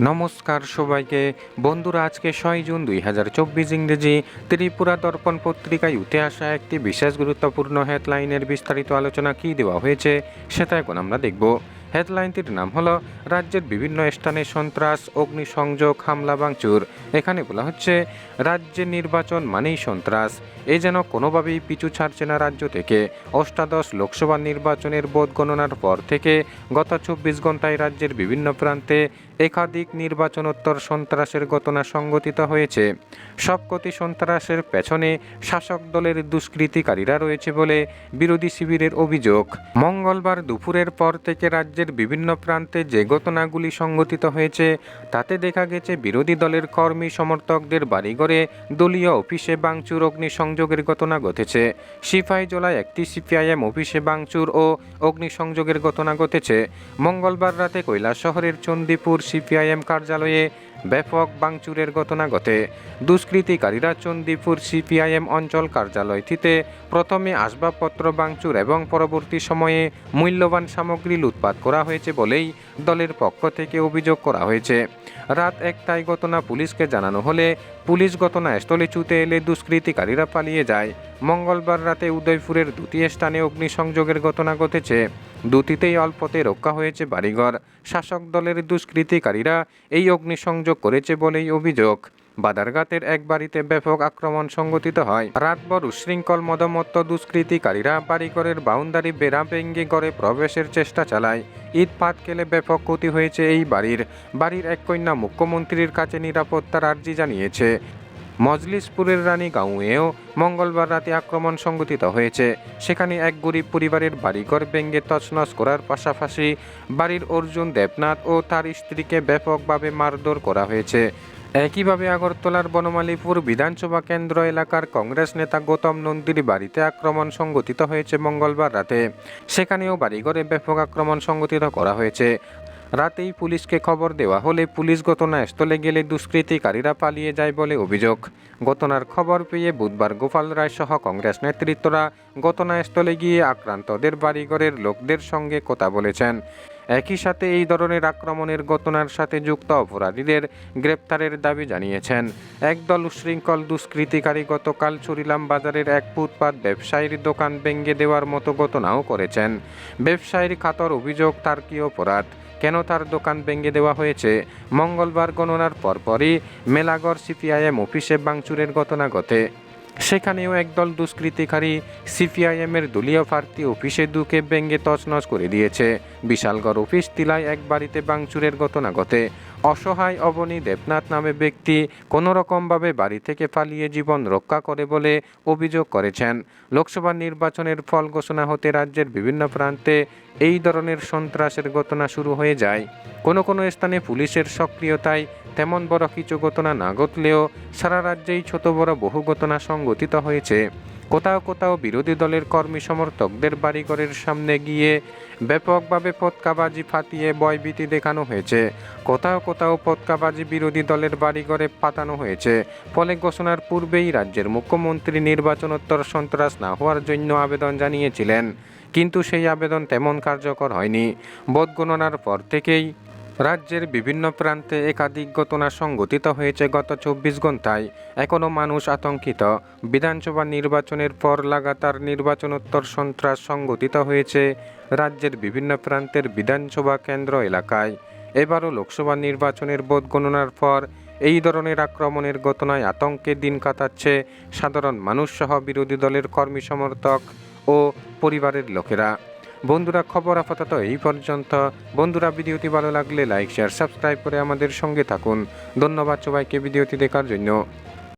নমস্কার সবাইকে। বন্ধুরা, আজকে 6 জুন 2024 ইংরেজি ত্রিপুরা দর্পণ পত্রিকায় উঠে আসা একটি বিশেষ গুরুত্বপূর্ণ হেডলাইনের বিস্তারিত আলোচনা কী দেওয়া হয়েছে সেটা এখন আমরা দেখব। হেডলাইনটির নাম হলো রাজ্যের বিভিন্ন স্থানে সন্ত্রাস, অগ্নিসংযোগ, হামলা ভাঙচুর। এখানে বলা হচ্ছে রাজ্যের নির্বাচন মানেই সন্ত্রাস। এ যেন কোনোভাবেই পিছু ছাড়ছে না রাজ্য থেকে। অষ্টাদশ লোকসভা নির্বাচনের ভোট গণনার পর থেকে গত 24 ঘন্টায় রাজ্যের বিভিন্ন প্রান্তে একাধিক নির্বাচনোত্তর সন্ত্রাসের ঘটনা সংঘটিত হয়েছে। সবকটি সন্ত্রাসের পেছনে শাসক দলের দুষ্কৃতিকারীরা রয়েছে বলে বিরোধী শিবিরের অভিযোগ। মঙ্গলবার দুপুরের পর থেকে রাজ্যের বিভিন্ন প্রান্তে যে ঘটনাগুলি সংঘটিত হয়েছে তাতে দেখা গেছে বিরোধী দলের কর্মী সমর্থকদের বাড়িঘরে, দলীয় অফিসে ভাঙচুর, অগ্নিসংযোগের ঘটনা ঘটেছে। সিপাহীজলায় একটি সিপিআইএম অফিসে ভাঙচুর ও অগ্নিসংযোগের ঘটনা ঘটেছে। মঙ্গলবার রাতে কৈলাসহরের চণ্ডীপুর সিপিআইএম কার্যালয়ে ব্যাপক ভাঙচুরের ঘটনা ঘটে। দুষ্কৃতিকারীরা চণ্ডীপুর সিপিআইএম অঞ্চল কার্যালয়টিতে প্রথমে আসবাবপত্র ভাঙচুর এবং পরবর্তী সময়ে মূল্যবান সামগ্রী লুটপাট করা হয়েছে বলেই দলের পক্ষ থেকে অভিযোগ করা হয়েছে। রাত 1টায় ঘটনা পুলিশকে জানানো হলে পুলিশ ঘটনাস্থলে ছুটে এলে দুষ্কৃতিকারীরা পালিয়ে যায়। মঙ্গলবার রাতে উদয়পুরের দুটি স্থানে অগ্নিসংযোগের ঘটনা ঘটেছে। দুটিতেই অল্পতে রক্ষা হয়েছে বাড়িঘর। শাসক দলের দুষ্কৃতিকারীরা এই অগ্নিসংযোগ করেছে বলেই অভিযোগ। বাদারঘাটের এক বাড়িতে ব্যাপক আক্রমণ সংঘটিত হয়। রাতভর উশৃঙ্খল মদমত্ত দুষ্কৃতিকারীরা বাড়িঘরের বাউন্ডারি বেড়া ভেঙে ঘরে প্রবেশের চেষ্টা চালায়। ইট পাত খেলে ব্যাপক ক্ষতি হয়েছে এই বাড়ির এক কন্যা মুখ্যমন্ত্রীর কাছে নিরাপত্তার আর্জি জানিয়েছে। মজলিসপুরের রানীগাঁওয়েও মঙ্গলবার রাতে আক্রমণ সংঘটিত হয়েছে। সেখানে এক গরিব পরিবারের বাড়িঘর ভেঙে তছনছ করার পাশাপাশি বাড়ির অর্জুন দেবনাথ ও তার স্ত্রীকে ব্যাপকভাবে মারধর করা হয়েছে। একইভাবে আগরতলার বনমালীপুর বিধানসভা কেন্দ্র এলাকার কংগ্রেস নেতা গৌতম নন্দীর বাড়িতে আক্রমণ সংঘটিত হয়েছে মঙ্গলবার রাতে। সেখানেও বাড়িঘরে ব্যাপক আক্রমণ সংঘটিত করা হয়েছে। রাতেই পুলিশকে খবর দেওয়া হলে পুলিশ ঘটনাস্থলে গেলে দুষ্কৃতিকারীরা পালিয়ে যায় বলে অভিযোগ। ঘটনার খবর পেয়ে বুধবার গোপাল রায় সহ কংগ্রেস নেতৃত্বরা ঘটনাস্থলে গিয়ে আক্রান্তদের বাড়িঘরের লোকদের সঙ্গে কথা বলেছেন। একই সাথে এই ধরনের আক্রমণের ঘটনার সাথে যুক্ত অপরাধীদের গ্রেপ্তারের দাবি জানিয়েছেন। একদল উশৃঙ্খল দুষ্কৃতিকারী গতকাল চুরিলাম বাজারের এক ফুটপাত ব্যবসায়ীর দোকান ভেঙে দেওয়ার মতো ঘটনাও করেছেন। ব্যবসায়ীর খাতর অভিযোগ তার্কিক অপরাধ। কেন তার দোকান ভেঙে দেওয়া হয়েছে? মঙ্গলবার গণনার পরপরই মেলাগড় সিপিআইএম অফিসে ভাঙচুরের ঘটনা ঘটে। সেখানেও একদল দুষ্কৃতিকারী সিপিআইএমের দলীয় প্রার্থী অফিসে ঢুকে ভেঙে তছনছ করে দিয়েছে। বিশালগড় অফিস টিলায় এক বাড়িতে ভাঙচুরের ঘটনা ঘটে। অসহায় অবনী দেবনাথ নামে ব্যক্তি কোনোরকমভাবে বাড়ি থেকে পালিয়ে জীবন রক্ষা করে বলে অভিযোগ করেছেন। লোকসভা নির্বাচনের ফল ঘোষণা হতে রাজ্যের বিভিন্ন প্রান্তে এই ধরনের সন্ত্রাসের ঘটনা শুরু হয়ে যায়। কোনো কোনো স্থানে পুলিশের সক্রিয়তায় তেমন বড় কিছু ঘটনা না ঘটলেও সারা রাজ্যেই ছোট বড় বহু ঘটনা সংঘটিত হয়েছে। কোথাও কোথাও বিরোধী দলের কর্মী সমর্থকদের বাড়িঘরের সামনে গিয়ে ব্যাপকভাবে পতাকাবাজি ফাটিয়ে ভয়ভীতি দেখানো হয়েছে। কোথাও কোথাও পতাকাবাজি বিরোধী দলের বাড়িঘরে পাতানো হয়েছে। ফলে ঘোষণার পূর্বেই রাজ্যের মুখ্যমন্ত্রী নির্বাচনোত্তর সন্ত্রাস না হওয়ার জন্য আবেদন জানিয়েছিলেন, কিন্তু সেই আবেদন তেমন কার্যকর হয়নি। ভোট গণনার পর থেকেই রাজ্যের বিভিন্ন প্রান্তে একাধিক ঘটনা সংঘটিত হয়েছে গত 24 ঘন্টায়। এখনও মানুষ আতঙ্কিত। বিধানসভা নির্বাচনের পর লাগাতার নির্বাচনোত্তর সন্ত্রাস সংঘটিত হয়েছে রাজ্যের বিভিন্ন প্রান্তের বিধানসভা কেন্দ্র এলাকায়। এবারও লোকসভা নির্বাচনের ভোট গণনার পর এই ধরনের আক্রমণের ঘটনায় আতঙ্কে দিন কাটাচ্ছে সাধারণ মানুষ সহ বিরোধী দলের কর্মী সমর্থক ও পরিবারের লোকেরা। বন্ধুরা, খবর আপাতত এই পর্যন্ত। বন্ধুরা, ভিডিওটি ভালো লাগলে লাইক, শেয়ার, সাবস্ক্রাইব করে আমাদের সঙ্গে থাকুন। ধন্যবাদ সবাইকে ভিডিওটি দেখার জন্য।